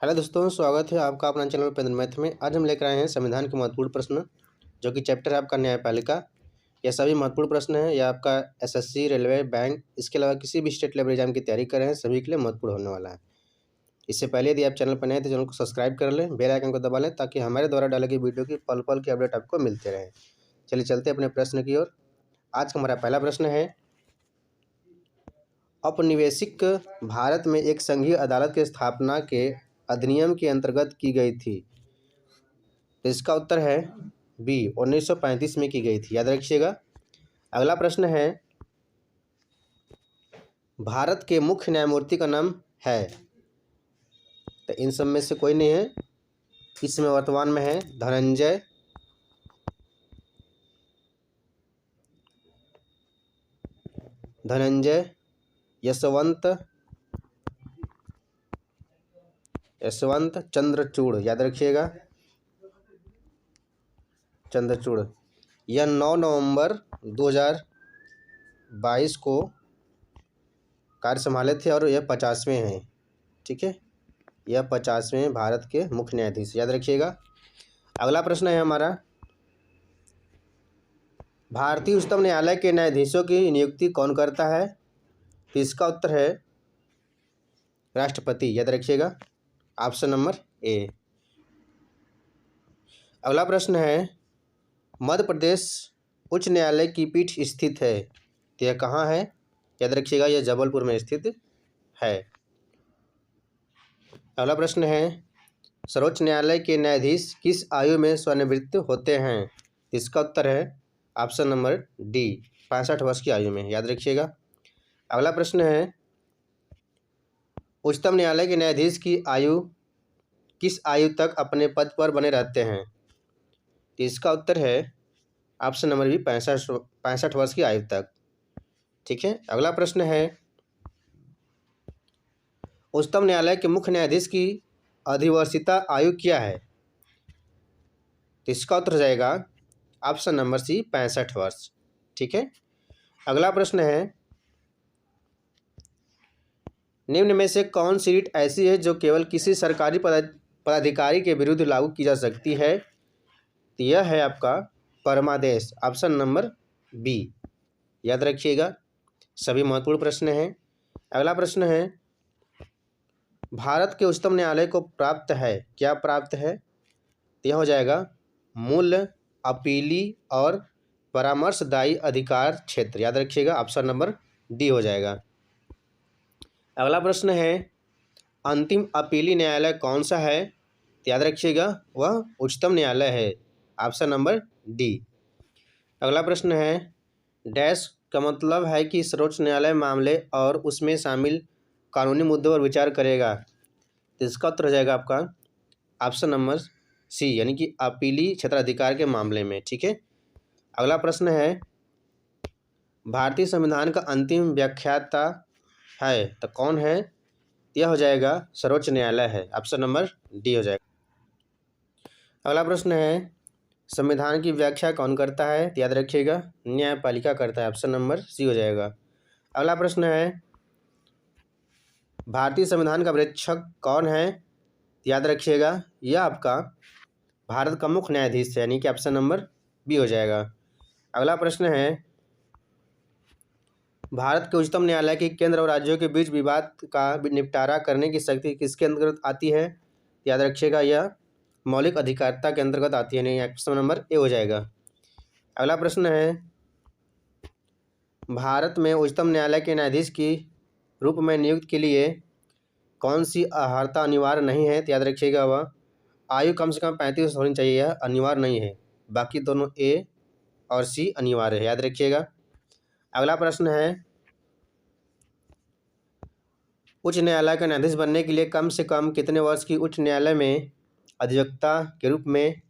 Hello दोस्तों, स्वागत है आपका अपना चैनल पेंद्र मैथ में। आज हम लेकर आए हैं संविधान के महत्वपूर्ण प्रश्न, जो कि चैप्टर है आपका न्यायपालिका। यह सभी महत्वपूर्ण प्रश्न हैं। यह आपका एसएससी, रेलवे, बैंक, इसके अलावा किसी भी स्टेट लेवल एग्जाम की तैयारी कर रहे हैं, सभी के लिए महत्वपूर्ण होने वाला है। इससे पहले यदि आप चैनल पर नए तो चैनल को सब्सक्राइब कर लें, बेल आइकन को दबा लें, ताकि हमारे द्वारा डाले गए वीडियो की पल पल की अपडेट आपको मिलते रहे। चलिए चलते अपने प्रश्न की ओर। आज का हमारा पहला प्रश्न है, औपनिवेशिक भारत में एक संघीय अदालत की स्थापना के अधिनियम के अंतर्गत की गई थी। तो इसका उत्तर है बी, 1935 में की गई थी, याद रखिएगा। अगला प्रश्न है, भारत के मुख्य न्यायमूर्ति का नाम है। तो इन सब में से कोई नहीं है। इसमें वर्तमान में है धनंजय यशवंत चंद्रचूड़, याद रखिएगा, चंद्रचूड़। यह 9 नवंबर 2022 को कार्य संभाले थे और यह 50वें हैं। ठीक है, यह 50वें भारत के मुख्य न्यायाधीश, याद रखिएगा। अगला प्रश्न है हमारा, भारतीय उच्चतम न्यायालय के न्यायाधीशों की नियुक्ति कौन करता है। तो इसका उत्तर है राष्ट्रपति, याद रखिएगा, ऑप्शन नंबर ए। अगला प्रश्न है, मध्य प्रदेश उच्च न्यायालय की पीठ स्थित है। तो यह कहाँ है, याद रखिएगा, यह जबलपुर में स्थित है। अगला प्रश्न है, सर्वोच्च न्यायालय के न्यायाधीश किस आयु में सेवानिवृत्त होते हैं। इसका उत्तर है ऑप्शन नंबर डी, 65 वर्ष की आयु में, याद रखिएगा। अगला प्रश्न है, उच्चतम न्यायालय के न्यायाधीश की आयु किस आयु तक अपने पद पर बने रहते हैं। तो इसका उत्तर है ऑप्शन नंबर बी, 65 वर्ष की आयु तक। ठीक है। अगला प्रश्न है, उच्चतम न्यायालय के मुख्य न्यायाधीश की अधिवर्षिता आयु क्या है। तो इसका उत्तर हो जाएगा ऑप्शन नंबर सी, 65 वर्ष। ठीक है। अगला प्रश्न है, निम्न में से कौन सी रीट ऐसी है जो केवल किसी सरकारी पदाधिकारी के विरुद्ध लागू की जा सकती है। तो यह है आपका परमादेश, ऑप्शन नंबर बी, याद रखिएगा। सभी महत्वपूर्ण प्रश्न हैं। अगला प्रश्न है, भारत के उच्चतम न्यायालय को प्राप्त है, क्या प्राप्त है। तो यह हो जाएगा मूल, अपीली और परामर्शदायी अधिकार क्षेत्र, याद रखिएगा, ऑप्शन नंबर डी हो जाएगा। अगला प्रश्न है, अंतिम अपीली न्यायालय कौन सा है। तो याद रखिएगा, वह उच्चतम न्यायालय है, ऑप्शन नंबर डी। अगला प्रश्न है, डैश का मतलब है कि सर्वोच्च न्यायालय मामले और उसमें शामिल कानूनी मुद्दों पर विचार करेगा। तो इसका उत्तर हो जाएगा आपका ऑप्शन नंबर सी, यानी कि अपीली क्षेत्राधिकार के मामले में। ठीक है। अगला प्रश्न है, भारतीय संविधान का अंतिम व्याख्याता है तो कौन है। यह हो जाएगा सर्वोच्च न्यायालय है, ऑप्शन नंबर डी हो जाएगा। अगला प्रश्न है, संविधान की व्याख्या कौन करता है। याद रखिएगा, न्यायपालिका करता है, ऑप्शन नंबर सी हो जाएगा। अगला प्रश्न है, भारतीय संविधान का प्रेक्षक कौन है। याद रखिएगा, यह आपका भारत का मुख्य न्यायाधीश है, यानी कि ऑप्शन नंबर बी हो जाएगा। अगला प्रश्न है, भारत के उच्चतम न्यायालय की केंद्र और राज्यों के बीच विवाद का निपटारा करने की शक्ति किसके अंतर्गत आती है। याद रखिएगा, यह मौलिक अधिकारिता के अंतर्गत आती है, नहीं, ऑप्शन नंबर ए हो जाएगा। अगला प्रश्न है, भारत में उच्चतम न्यायालय के न्यायाधीश की रूप में नियुक्त के लिए कौन सी अर्हता अनिवार्य नहीं है। तो याद रखिएगा, वह आयु कम से कम 35 होनी चाहिए, यह अनिवार्य नहीं है। बाकी दोनों ए और सी अनिवार्य है, याद रखिएगा। अगला प्रश्न है, उच्च न्यायालय का न्यायाधीश बनने के लिए कम से कम कितने वर्ष की उच्च न्यायालय में अधिवक्ता के रूप में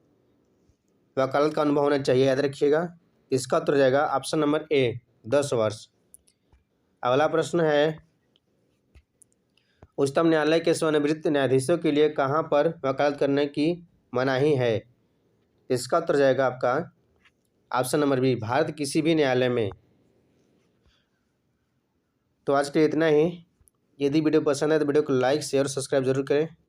वकालत का अनुभव होना चाहिए। याद रखिएगा, इसका उत्तर जाएगा ऑप्शन नंबर ए, 10 वर्ष। अगला प्रश्न है, उच्चतम न्यायालय के सेवानिवृत्त न्यायाधीशों के लिए कहाँ पर वकालत करने की मनाही है। इसका उत्तर जाएगा आपका ऑप्शन नंबर बी, भारत किसी भी न्यायालय में। तो आज के लिए इतना ही। यदि वीडियो पसंद है तो वीडियो को लाइक, शेयर और सब्सक्राइब जरूर करें।